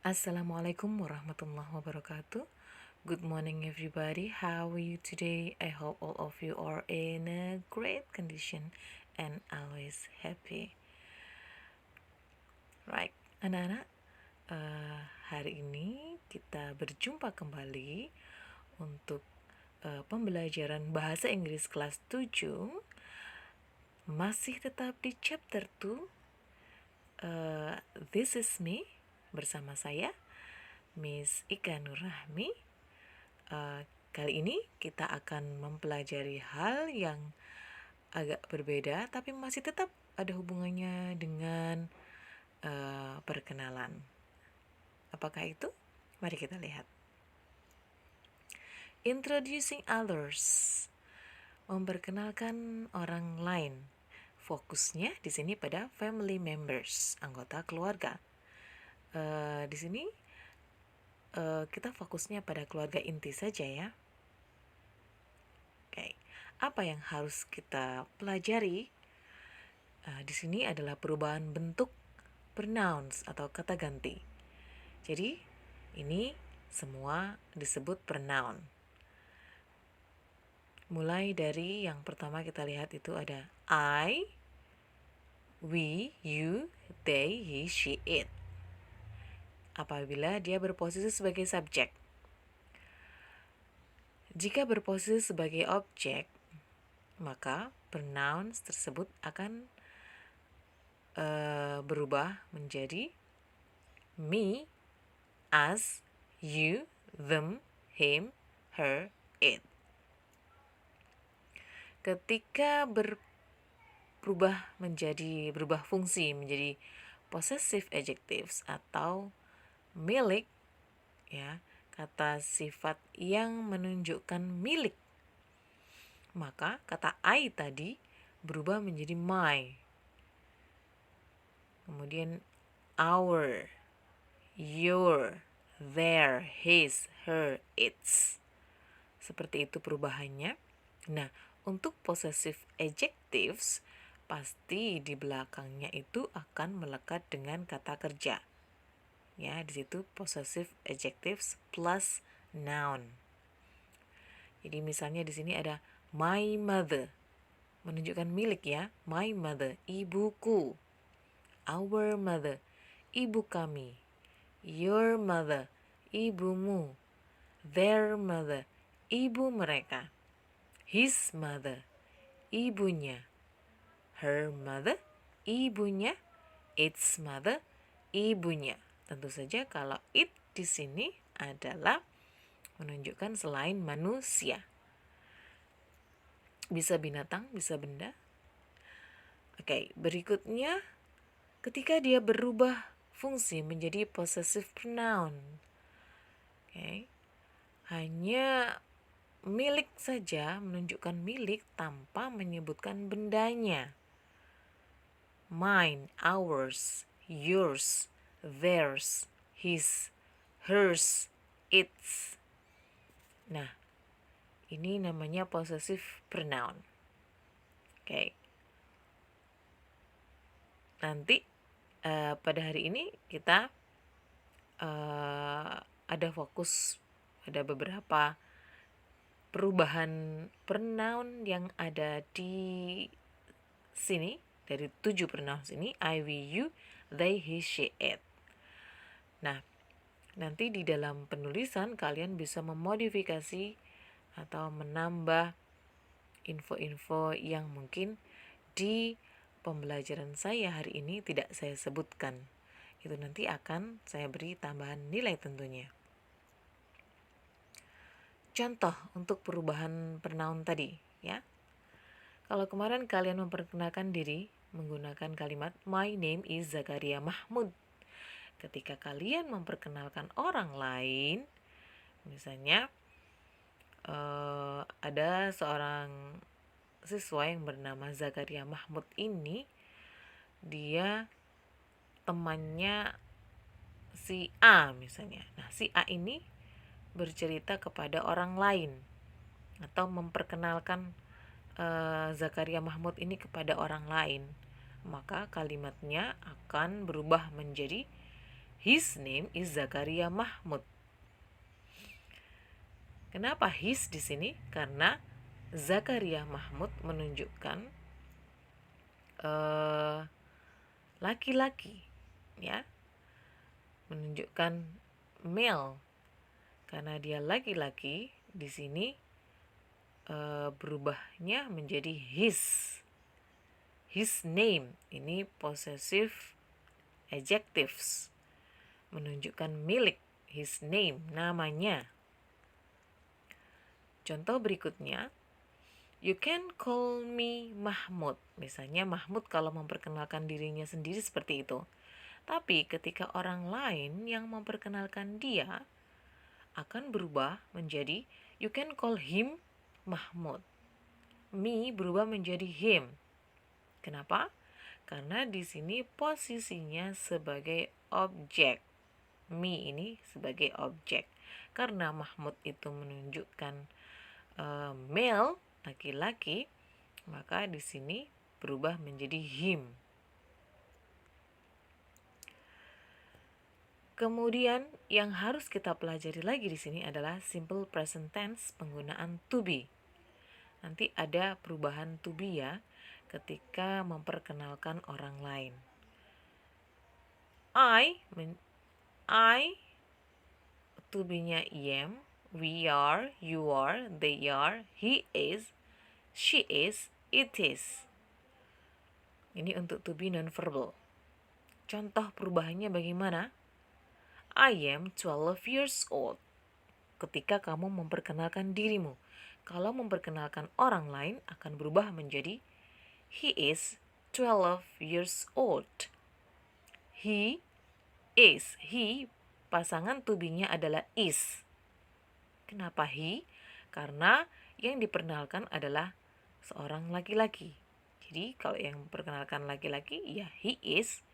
Assalamualaikum warahmatullahi wabarakatuh. Good morning, everybody. How are you today? I hope all of you are in a great condition and always happy. Right, anak-anak, hari ini kita berjumpa kembali untuk pembelajaran bahasa Inggris kelas 7. Masih tetap di chapter 2. This is me, bersama saya, Miss Ika Nurrahmi. Kali ini kita akan mempelajari hal yang agak berbeda, tapi masih tetap ada hubungannya dengan perkenalan. Apakah itu? Mari kita lihat. Introducing others, memperkenalkan orang lain. Fokusnya di sini pada family members, anggota keluarga. Di sini kita fokusnya pada keluarga inti saja ya. Oke, apa yang harus kita pelajari di sini adalah perubahan bentuk pronouns atau kata ganti. Jadi ini semua disebut pronoun. Mulai dari yang pertama kita lihat itu ada I, we, you, they, he, she, it. Apabila dia berposisi sebagai subjek. Jika berposisi sebagai objek, maka pronouns tersebut akan berubah menjadi me, us, you, them, him, her, it. Ketika berubah fungsi menjadi possessive adjectives atau milik, ya, kata sifat yang menunjukkan milik, maka kata I tadi berubah menjadi my. Kemudian our, your, their, his, her, its. Seperti itu perubahannya. Nah, untuk possessive adjectives, pasti di belakangnya itu akan melekat dengan kata kerja. Ya, di situ possessive adjectives plus noun. Jadi misalnya di sini ada my mother, menunjukkan milik ya. My mother, ibuku. Our mother, ibu kami. Your mother, ibumu. Their mother, ibu mereka. His mother, ibunya. Her mother, ibunya. Its mother, ibunya. Tentu saja kalau it di sini adalah menunjukkan selain manusia. Bisa binatang, bisa benda. Oke, berikutnya ketika dia berubah fungsi menjadi possessive pronoun. Oke. Hanya milik saja, menunjukkan milik tanpa menyebutkan bendanya. Mine, ours, yours, theirs, his, hers, its. Nah, ini namanya possessive pronoun. Oke. Nanti pada hari ini kita ada fokus pada beberapa perubahan pronoun yang ada di sini. Dari 7 pronouns ini, I, we, you, they, he, she, it. Nah, nanti di dalam penulisan kalian bisa memodifikasi atau menambah info-info yang mungkin di pembelajaran saya hari ini tidak saya sebutkan. Itu nanti akan saya beri tambahan nilai tentunya. Contoh untuk perubahan pronoun tadi, ya. Kalau kemarin kalian memperkenalkan diri menggunakan kalimat my name is Zakaria Mahmud. Ketika kalian memperkenalkan orang lain, misalnya ada seorang siswa yang bernama Zakaria Mahmud ini, dia temannya si A misalnya. Nah, si A ini bercerita kepada orang lain atau memperkenalkan Zakaria Mahmud ini kepada orang lain, maka kalimatnya akan berubah menjadi His name is Zakaria Mahmud. Kenapa his di sini? Karena Zakaria Mahmud menunjukkan laki-laki, ya, menunjukkan male. Karena dia laki-laki, di sini berubahnya menjadi his. His name ini possessive adjectives, menunjukkan milik. His name, namanya. Contoh berikutnya, you can call me Mahmud. Misalnya Mahmud kalau memperkenalkan dirinya sendiri seperti itu. Tapi ketika orang lain yang memperkenalkan dia akan berubah menjadi you can call him Mahmud. Me berubah menjadi him. Kenapa? Karena di sini posisinya sebagai objek. Me ini sebagai objek. Karena Mahmud itu menunjukkan male, laki-laki, maka di sini berubah menjadi him. Kemudian yang harus kita pelajari lagi di sini adalah simple present tense penggunaan to be. Nanti ada perubahan to be ya ketika memperkenalkan orang lain. I to be-nya am, we are, you are, they are, he is, she is, it is. Ini untuk to be non-verbal. Contoh perubahannya bagaimana? I am 12 years old. Ketika kamu memperkenalkan dirimu. Kalau memperkenalkan orang lain akan berubah menjadi he is 12 years old. He is. He, pasangan to be-nya adalah is. Kenapa he? Karena yang diperkenalkan adalah seorang laki-laki. Jadi kalau yang diperkenalkan laki-laki, ya he is.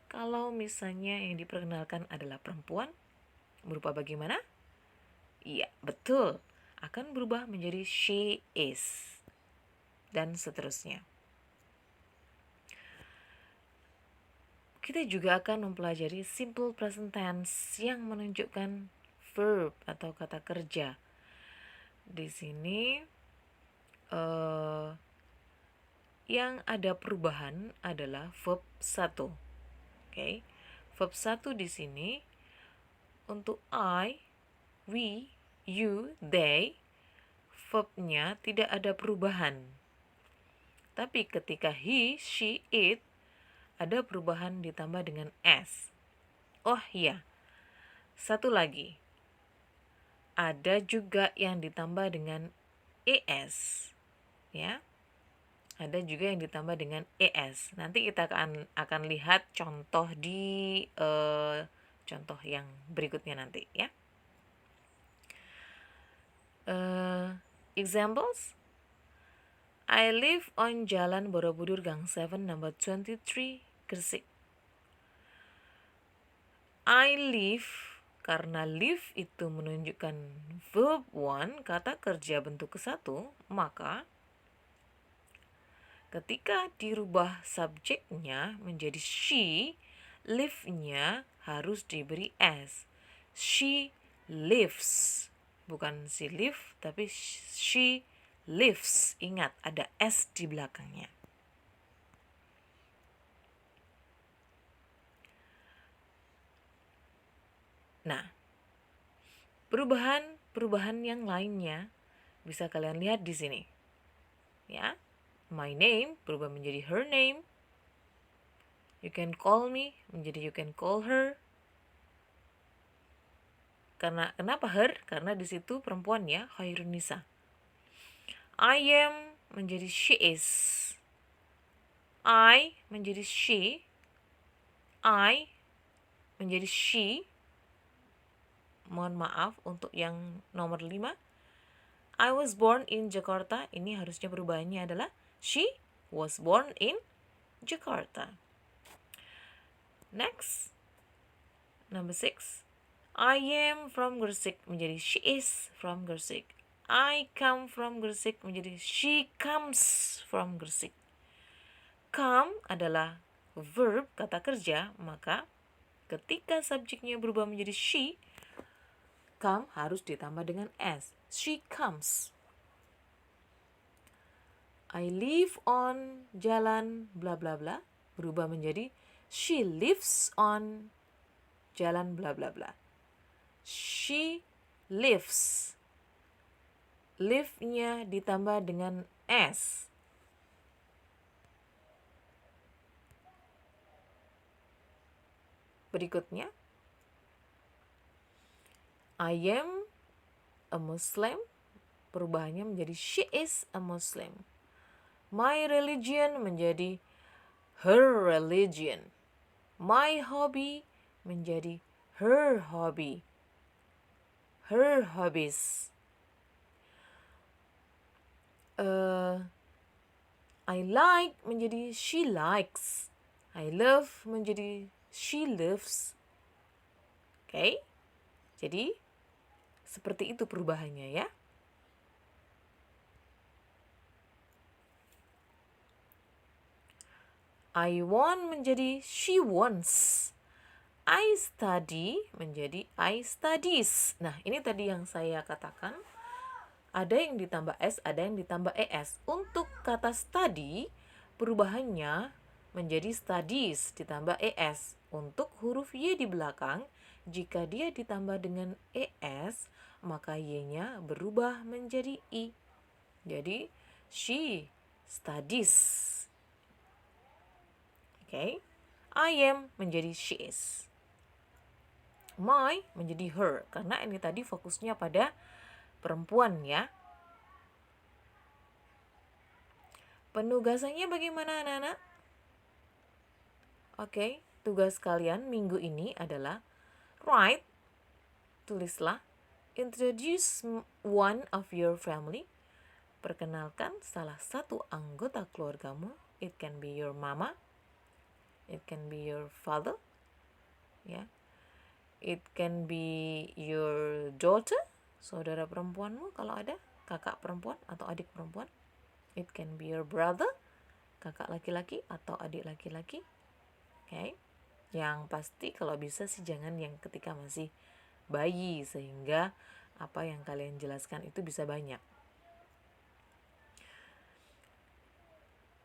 Kalau misalnya yang diperkenalkan adalah perempuan, berupa bagaimana? Iya, betul. Akan berubah menjadi she is. Dan seterusnya. Kita juga akan mempelajari simple present tense yang menunjukkan verb atau kata kerja. Di sini yang ada perubahan adalah verb 1. Okay. Verb 1 di sini untuk I, we, you, they, verbnya tidak ada perubahan. Tapi ketika he, she, it, ada perubahan ditambah dengan s. Oh iya, satu lagi. Ada juga yang ditambah dengan es. Ya. Ada juga yang ditambah dengan es. Nanti kita akan lihat contoh di contoh yang berikutnya nanti ya. Examples. I live on Jalan Borobudur Gang 7 number 23 Gresik. I live, karena live itu menunjukkan verb 1, kata kerja bentuk ke-1, maka ketika dirubah subjeknya menjadi she, live-nya harus diberi s. She lives. Bukan she live, tapi she lives. Ingat, ada s di belakangnya. Nah, perubahan yang lainnya bisa kalian lihat di sini. Ya. My name berubah menjadi her name. You can call me menjadi you can call her. Kenapa her? Karena di situ perempuan ya, khairun nisa. I am menjadi she is. I menjadi she. I menjadi she. Mohon maaf untuk yang nomor 5. I was born in Jakarta. Ini harusnya perubahannya adalah she was born in Jakarta. Next, number 6. I am from Gresik menjadi she is from Gresik. I come from Gresik menjadi she comes from Gresik. Come adalah verb, kata kerja, maka ketika subjeknya berubah menjadi she, come harus ditambah dengan s. She comes. I live on jalan bla bla bla berubah menjadi she lives on jalan bla bla bla. She lives. Live-nya ditambah dengan s. Berikutnya, I am a Muslim, perubahannya menjadi she is a Muslim. My religion menjadi her religion. My hobby menjadi her hobby. Her hobbies. I like menjadi she likes. I love menjadi she loves. Oke? Jadi, seperti itu perubahannya ya. I want menjadi she wants. I study menjadi I studies. Nah, ini tadi yang saya katakan. Ada yang ditambah S, ada yang ditambah ES. Untuk kata study, perubahannya menjadi studies ditambah ES. Untuk huruf Y di belakang, jika dia ditambah dengan ES, maka Y-nya berubah menjadi I. Jadi, she studies. Oke. I am menjadi she is. My menjadi her, karena ini tadi fokusnya pada perempuan ya. Penugasannya bagaimana anak-anak? Oke, tugas kalian minggu ini adalah write, tulislah, introduce one of your family, perkenalkan salah satu anggota keluargamu. It can be your mama, it can be your father, ya. It can be your daughter, saudara perempuanmu kalau ada, kakak perempuan atau adik perempuan. It can be your brother, kakak laki-laki atau adik laki-laki. Oke. Yang pasti kalau bisa sih jangan yang ketika masih bayi, sehingga apa yang kalian jelaskan itu bisa banyak.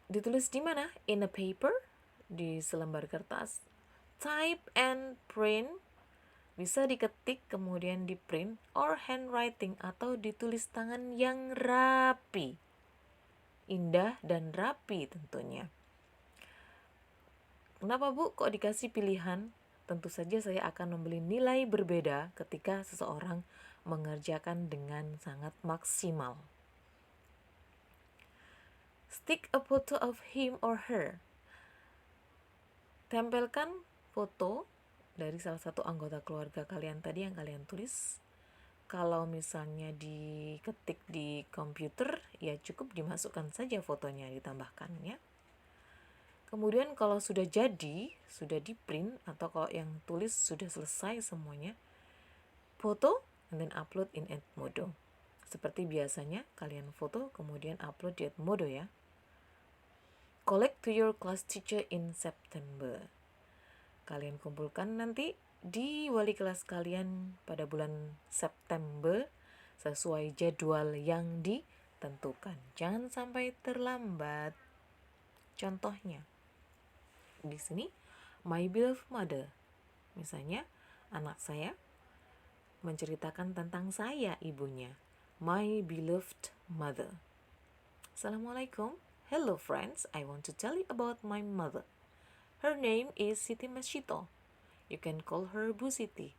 Ditulis di mana? In a paper, di selembar kertas. Type and print, bisa diketik kemudian di print, or handwriting atau ditulis tangan yang rapi. Indah dan rapi tentunya. Kenapa Bu kok dikasih pilihan? Tentu saja saya akan membeli nilai berbeda ketika seseorang mengerjakan dengan sangat maksimal. Stick a photo of him or her. Tempelkan foto dari salah satu anggota keluarga kalian tadi yang kalian tulis. Kalau misalnya diketik di komputer, ya cukup dimasukkan saja fotonya, ditambahkan ya. Kemudian kalau sudah jadi, sudah di print, atau kalau yang tulis sudah selesai semuanya, foto and then upload in Edmodo. Seperti biasanya kalian foto kemudian upload di Edmodo ya. Collect to your class teacher in September. Kalian kumpulkan nanti di wali kelas kalian pada bulan September sesuai jadwal yang ditentukan. Jangan sampai terlambat. Contohnya, di sini, my beloved mother. Misalnya, anak saya menceritakan tentang saya, ibunya. My beloved mother. Assalamualaikum. Hello friends, I want to tell you about my mother. Her name is Siti Masjito. You can call her Bu Siti.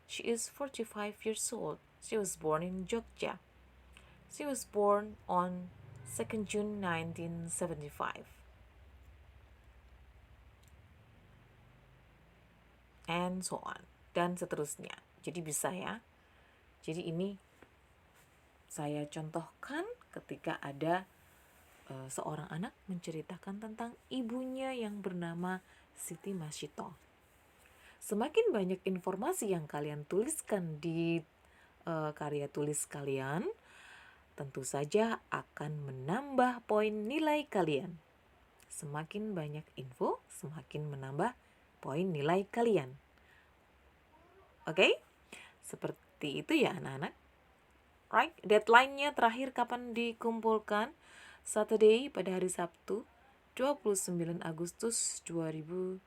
She is 45 years old. She was born in Jogja. She was born on 2nd June 1975. And so on. Dan seterusnya. Jadi bisa ya. Jadi ini saya contohkan ketika ada seorang anak menceritakan tentang ibunya yang bernama Siti Masjito. Semakin banyak informasi yang kalian tuliskan di karya tulis kalian, tentu saja akan menambah poin nilai kalian. Semakin banyak info, semakin menambah poin nilai kalian. Oke? Seperti itu ya anak-anak. Right? Deadline-nya terakhir kapan dikumpulkan? Saturday pada hari Sabtu 29 Agustus 2020.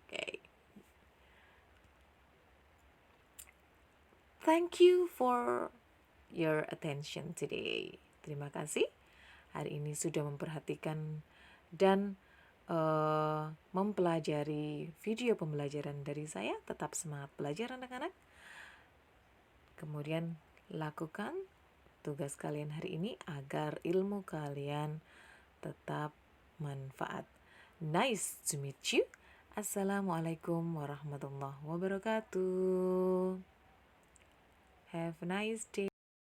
Okay. Thank you for your attention today. Terima kasih hari ini sudah memperhatikan dan mempelajari video pembelajaran dari saya. Tetap semangat belajar anak-anak. Kemudian lakukan tugas kalian hari ini agar ilmu kalian tetap manfaat. Nice to meet you. Assalamualaikum warahmatullahi wabarakatuh. Have a nice day.